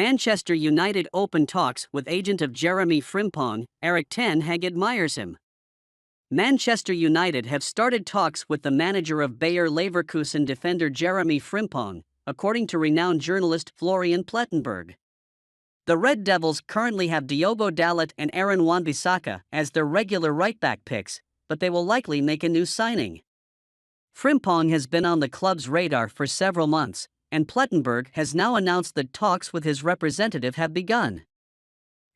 Manchester United open talks with agent of Jeremie Frimpong. Erik ten Hag admires him. Manchester United have started talks with the manager of Bayer Leverkusen defender Jeremie Frimpong, according to renowned journalist Florian Plettenberg. The Red Devils currently have Diogo Dalot and Aaron Wan-Bissaka as their regular right-back picks, but they will likely make a new signing. Frimpong has been on the club's radar for several months, and Plettenberg has now announced that talks with his representative have begun.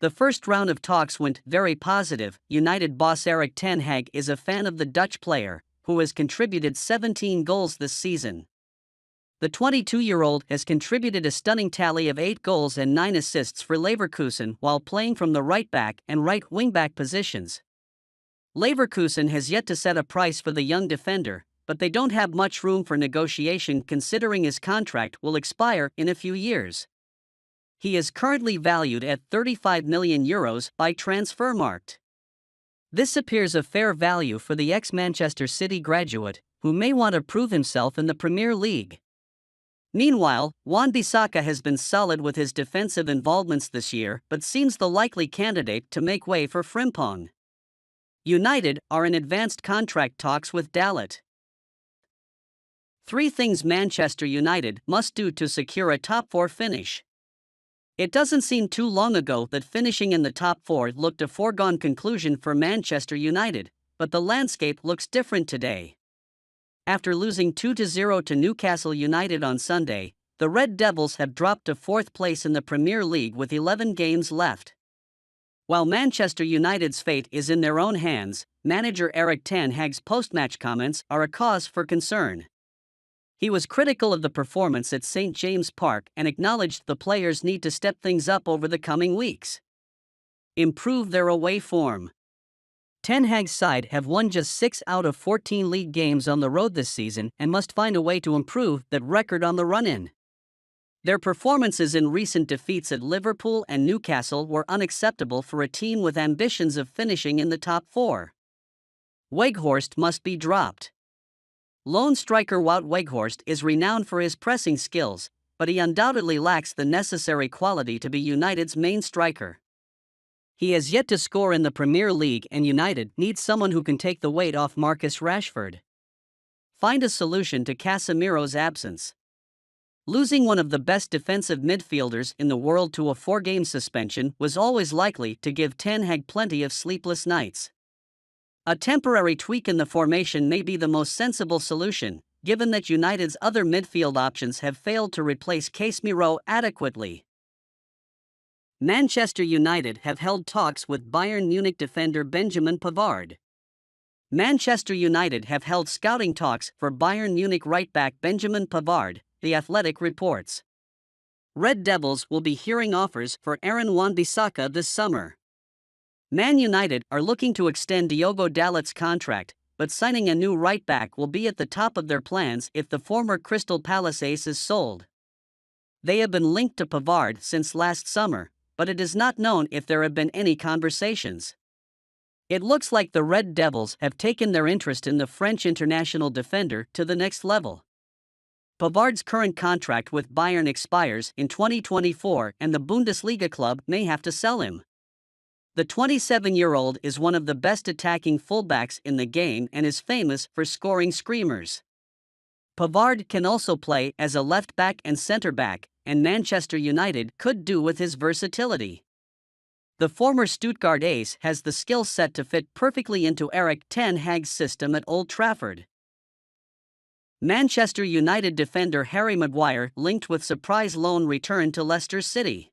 The first round of talks went very positive. United boss Erik ten Hag is a fan of the Dutch player, who has contributed 17 goals this season. The 22-year-old has contributed a stunning tally of 8 goals and 9 assists for Leverkusen while playing from the right-back and right wing-back positions. Leverkusen has yet to set a price for the young defender, but they don't have much room for negotiation considering his contract will expire in a few years. He is currently valued at €35 million by Transfermarkt. This appears a fair value for the ex-Manchester City graduate, who may want to prove himself in the Premier League. Meanwhile, Wan-Bissaka has been solid with his defensive involvements this year but seems the likely candidate to make way for Frimpong. United are in advanced contract talks with Dalot. 3 things Manchester United must do to secure a top 4 finish. It doesn't seem too long ago that finishing in the top 4 looked a foregone conclusion for Manchester United, but the landscape looks different today. After losing 2-0 to Newcastle United on Sunday, the Red Devils have dropped to 4th place in the Premier League with 11 games left. While Manchester United's fate is in their own hands, manager Erik ten Hag's post-match comments are a cause for concern. He was critical of the performance at St. James Park and acknowledged the players need to step things up over the coming weeks. Improve their away form. Ten Hag's side have won just 6 out of 14 league games on the road this season and must find a way to improve that record on the run-in. Their performances in recent defeats at Liverpool and Newcastle were unacceptable for a team with ambitions of finishing in the top 4. Weghorst must be dropped. Lone striker Wout Weghorst is renowned for his pressing skills, but he undoubtedly lacks the necessary quality to be United's main striker. He has yet to score in the Premier League and United needs someone who can take the weight off Marcus Rashford. Find a solution to Casemiro's absence. Losing one of the best defensive midfielders in the world to a 4-game suspension was always likely to give ten Hag plenty of sleepless nights. A temporary tweak in the formation may be the most sensible solution, given that United's other midfield options have failed to replace Casemiro adequately. Manchester United have held talks with Bayern Munich defender Benjamin Pavard. Manchester United have held scouting talks for Bayern Munich right-back Benjamin Pavard, The Athletic reports. Red Devils will be hearing offers for Aaron Wan-Bissaka this summer. Man United are looking to extend Diogo Dalot's contract, but signing a new right-back will be at the top of their plans if the former Crystal Palace ace is sold. They have been linked to Pavard since last summer, but it is not known if there have been any conversations. It looks like the Red Devils have taken their interest in the French international defender to the next level. Pavard's current contract with Bayern expires in 2024 and the Bundesliga club may have to sell him. The 27-year-old is one of the best attacking fullbacks in the game and is famous for scoring screamers. Pavard can also play as a left-back and centre-back, and Manchester United could do with his versatility. The former Stuttgart ace has the skill set to fit perfectly into Erik ten Hag's system at Old Trafford. Manchester United defender Harry Maguire linked with surprise loan return to Leicester City.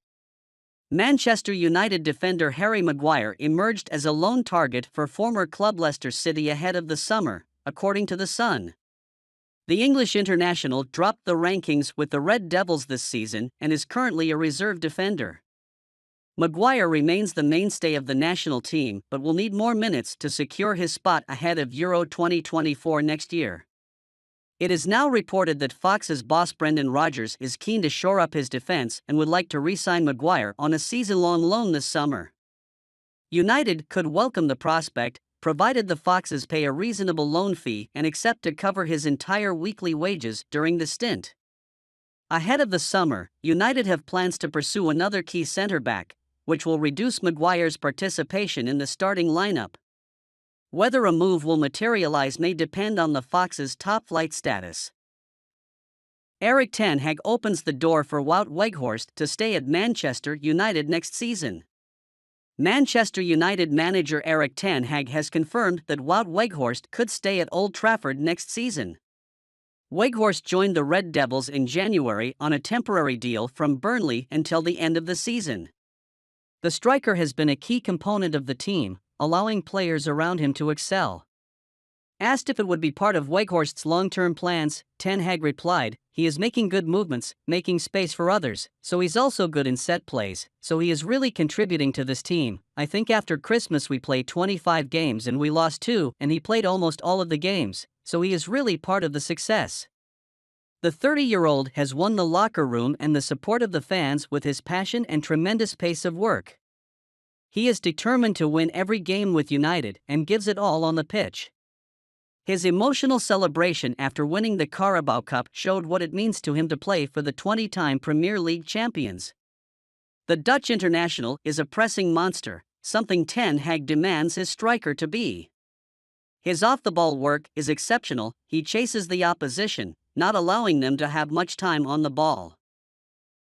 Manchester United defender Harry Maguire emerged as a loan target for former club Leicester City ahead of the summer, according to The Sun. The English international dropped the rankings with the Red Devils this season and is currently a reserve defender. Maguire remains the mainstay of the national team but will need more minutes to secure his spot ahead of Euro 2024 next year. It is now reported that Fox's boss Brendan Rodgers is keen to shore up his defense and would like to re-sign Maguire on a season-long loan this summer. United could welcome the prospect, provided the Foxes pay a reasonable loan fee and accept to cover his entire weekly wages during the stint. Ahead of the summer, United have plans to pursue another key centre-back, which will reduce Maguire's participation in the starting lineup. Whether a move will materialize may depend on the Fox's top-flight status. Erik ten Hag opens the door for Wout Weghorst to stay at Manchester United next season. Manchester United manager Erik ten Hag has confirmed that Wout Weghorst could stay at Old Trafford next season. Weghorst joined the Red Devils in January on a temporary deal from Burnley until the end of the season. The striker has been a key component of the team, allowing players around him to excel. Asked if it would be part of Weghorst's long-term plans, ten Hag replied, "He is making good movements, making space for others, so he's also good in set plays, so he is really contributing to this team. I think after Christmas we played 25 games and we lost 2, and he played almost all of the games, so he is really part of the success." The 30-year-old has won the locker room and the support of the fans with his passion and tremendous pace of work. He is determined to win every game with United and gives it all on the pitch. His emotional celebration after winning the Carabao Cup showed what it means to him to play for the 20-time Premier League champions. The Dutch international is a pressing monster, something ten Hag demands his striker to be. His off-the-ball work is exceptional. He chases the opposition, not allowing them to have much time on the ball.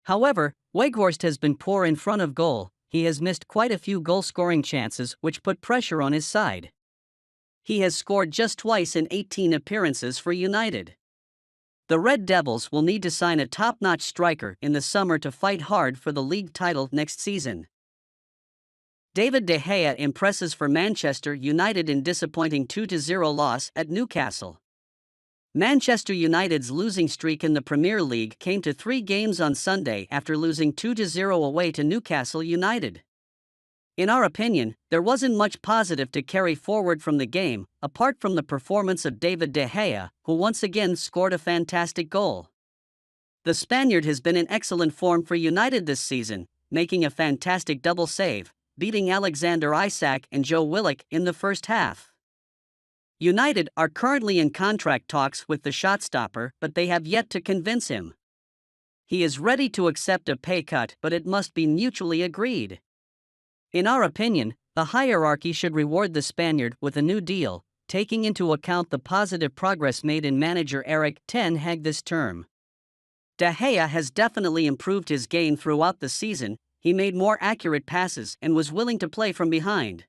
However, Weghorst has been poor in front of goal. He has missed quite a few goal-scoring chances which put pressure on his side. He has scored just twice in 18 appearances for United. The Red Devils will need to sign a top-notch striker in the summer to fight hard for the league title next season. David De Gea impresses for Manchester United in disappointing 2-0 loss at Newcastle. Manchester United's losing streak in the Premier League came to 3 games on Sunday after losing 2-0 away to Newcastle United. In our opinion, there wasn't much positive to carry forward from the game, apart from the performance of David De Gea, who once again scored a fantastic goal. The Spaniard has been in excellent form for United this season, making a fantastic double save, beating Alexander Isak and Joe Willock in the first half. United are currently in contract talks with the shot-stopper, but they have yet to convince him. He is ready to accept a pay cut, but it must be mutually agreed. In our opinion, the hierarchy should reward the Spaniard with a new deal, taking into account the positive progress made in manager Erik ten Hag this term. De Gea has definitely improved his game throughout the season. He made more accurate passes and was willing to play from behind.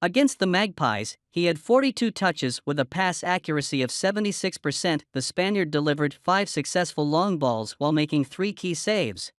Against the Magpies, he had 42 touches with a pass accuracy of 76%. The Spaniard delivered 5 successful long balls while making 3 key saves.